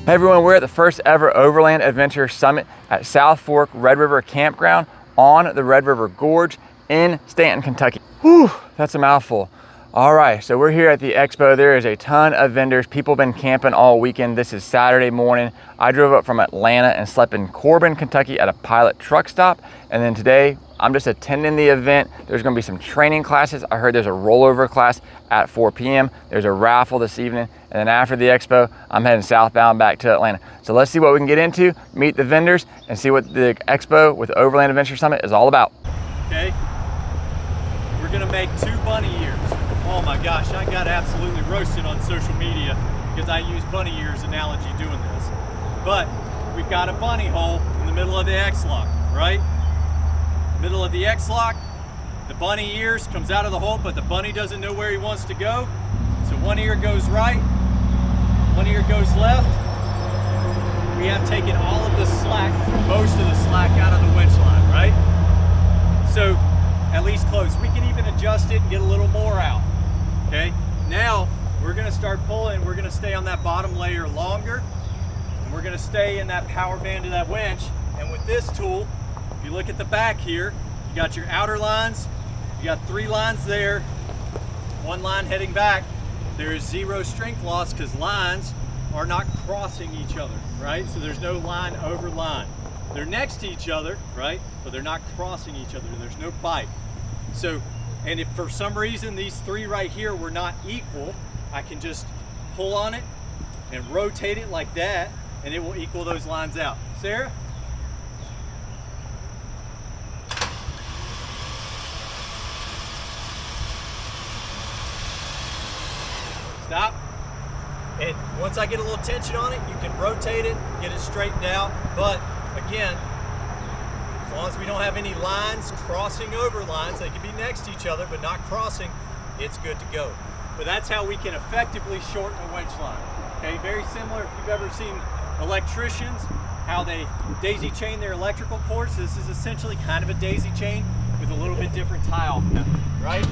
Hey everyone, we're at the first ever Overland Adventure Summit at South Fork Red River Campground on the Red River Gorge in Stanton, Kentucky. Whew, that's a mouthful. All right, so we're here at the expo. There is a ton of vendors. People have been camping all weekend. This is Saturday morning. I drove up from Atlanta and slept in Corbin, Kentucky at a Pilot truck stop. And then today, I'm just attending the event. There's gonna be some training classes. I heard there's a rollover class at 4 p.m. There's a raffle this evening. And then after the expo, I'm heading southbound back to Atlanta. So let's see what we can get into, meet the vendors, and see what the expo with Overland Adventure Summit is all about. Okay, we're gonna make 2 bunny ears. Oh my gosh, I got absolutely roasted on social media because I use bunny ears analogy doing this. But we've got a bunny hole in the middle of the X-lock, right? Middle of the X-lock, the bunny ears comes out of the hole, but the bunny doesn't know where he wants to go. So one ear goes right, one ear goes left. We have taken all of the slack, most of the slack out of the winch line, right? So at least close. We can even adjust it and get a little more out. Okay, now we're gonna start pulling. We're gonna stay on that bottom layer longer, and we're gonna stay in that power band of that winch. And with this tool, if you look at the back here, you got your outer lines, you got 3 lines there, 1 line heading back. There is 0 strength loss because lines are not crossing each other, right? So there's no line over line. They're next to each other, right? But they're not crossing each other. There's no bite. So, and if for some reason these 3 right here were not equal, I can just pull on it and rotate it like that, and it will equal those lines out. Sarah? Stop. And once I get a little tension on it, you can rotate it, get it straightened out. But again, as long as we don't have any lines crossing over lines, they can be next to each other but not crossing, it's good to go. But that's how we can effectively shorten a winch line. Okay, very similar if you've ever seen electricians, how they daisy chain their electrical cords. This is essentially kind of a daisy chain with a little bit different tie-off method, right?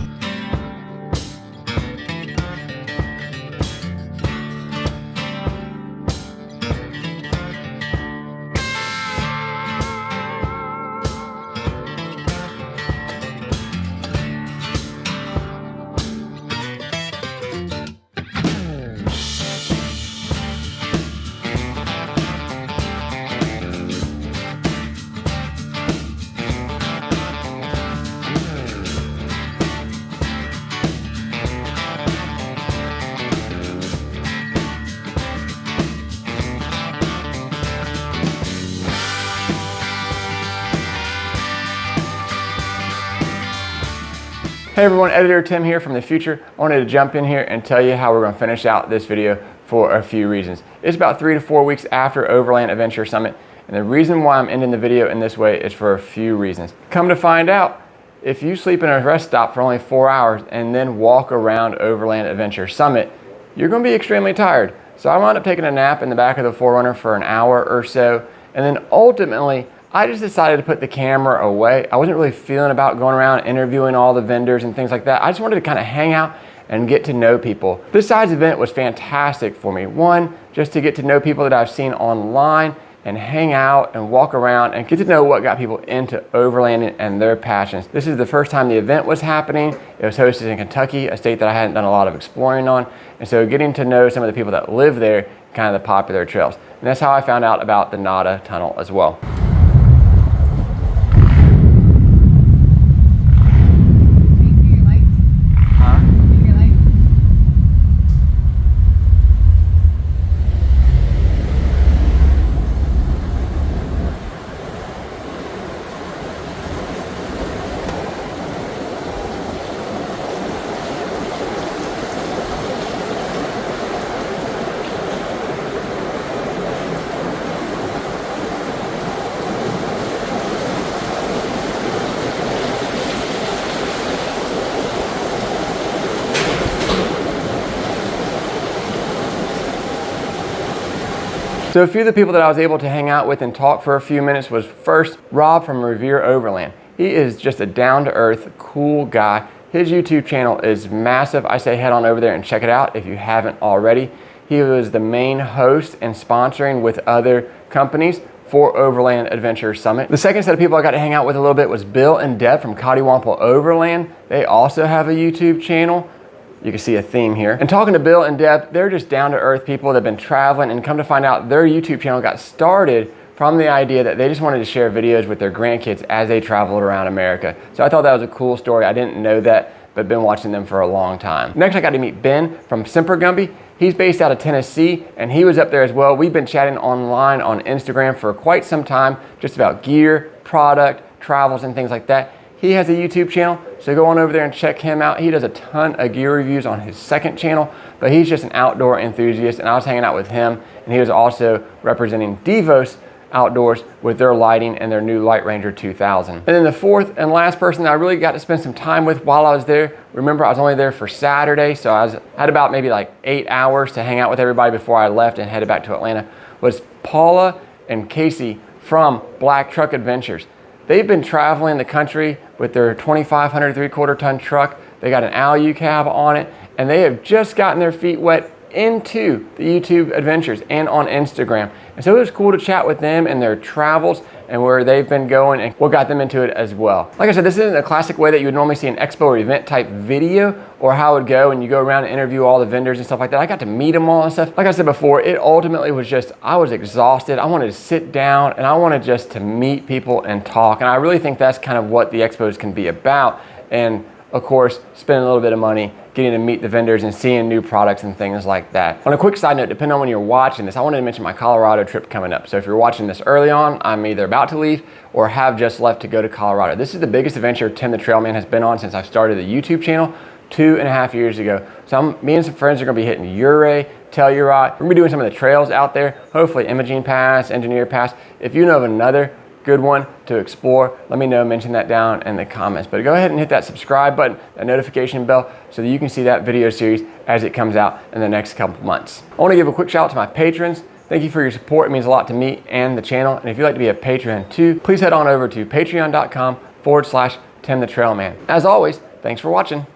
Hey everyone, Editor Tim here from the future. I wanted to jump in here and tell you how we're going to finish out this video for a few reasons. It's about 3 to 4 weeks after Overland Adventure Summit, and the reason why I'm ending the video in this way is for a few reasons. Come to find out, if you sleep in a rest stop for only 4 hours and then walk around Overland Adventure Summit, you're going to be extremely tired. So I wound up taking a nap in the back of the 4Runner for an hour or so, and then ultimately I just decided to put the camera away. I wasn't really feeling about going around interviewing all the vendors and things like that. I just wanted to kind of hang out and get to know people. This size event was fantastic for me. One, just to get to know people that I've seen online and hang out and walk around and get to know what got people into overlanding and their passions. This is the first time the event was happening. It was hosted in Kentucky, a state that I hadn't done a lot of exploring on. And so getting to know some of the people that live there, kind of the popular trails. And that's how I found out about the Nada Tunnel as well. So a few of the people that I was able to hang out with and talk for a few minutes was first Rob from Revere Overland. He is just a down-to-earth, cool guy. His YouTube channel is massive. I say head on over there and check it out if you haven't already. he was the main host and sponsoring with other companies for Overland Adventure Summit. The second set of people I got to hang out with a little bit was Bill and Deb from Cottywample Overland. They also have a YouTube channel. You can see a theme here. And talking to Bill and Deb, they're just down-to-earth people that have been traveling, and come to find out their YouTube channel got started from the idea that they just wanted to share videos with their grandkids as they traveled around America. So I thought that was a cool story. I didn't know that, but been watching them for a long time. Next, I got to meet Ben from Semper Gumby. He's based out of Tennessee, and he was up there as well. We've been chatting online on Instagram for quite some time, just about gear, product, travels, and things like that. He has a YouTube channel, so go on over there and check him out. He does a ton of gear reviews on his second channel, but he's just an outdoor enthusiast, and I was hanging out with him, and he was also representing Devos Outdoors with their lighting and their new Light Ranger 2000. And then the fourth and last person that I really got to spend some time with while I was there, remember I was only there for Saturday, so I had about maybe like 8 hours to hang out with everybody before I left and headed back to Atlanta, was Paula and Casey from Black Truck Adventures. They've been traveling the country with their 2,500 3/4 ton truck. They got an Alu cab on it, and they have just gotten their feet wet into the YouTube adventures and on Instagram. And so it was cool to chat with them and their travels and where they've been going and what got them into it as well. Like I said, this isn't the classic way that you would normally see an expo or event type video or how it would go and you go around and interview all the vendors and stuff like that. I got to meet them all and stuff. Like I said before, it ultimately was just, I was exhausted. I wanted to sit down and I wanted just to meet people and talk. And I really think that's kind of what the expos can be about. And of course, spending a little bit of money getting to meet the vendors and seeing new products and things like that. On a quick side note, depending on when you're watching this, I wanted to mention my Colorado trip coming up. So if you're watching this early on, I'm either about to leave or have just left to go to Colorado. This is the biggest adventure Tim the Trailman has been on since I started the YouTube channel 2.5 years ago. So me and some friends are gonna be hitting Ouray, Telluride. We're gonna be doing some of the trails out there, hopefully Imogene Pass, Engineer Pass. If you know of another good one to explore, let me know, mention that down in the comments. But go ahead and hit that subscribe button, that notification bell, so that you can see that video series as it comes out in the next couple months. I wanna give a quick shout out to my patrons. Thank you for your support. It means a lot to me and the channel. And if you'd like to be a patron too, please head on over to patreon.com/Tim the Trailman. As always, thanks for watching.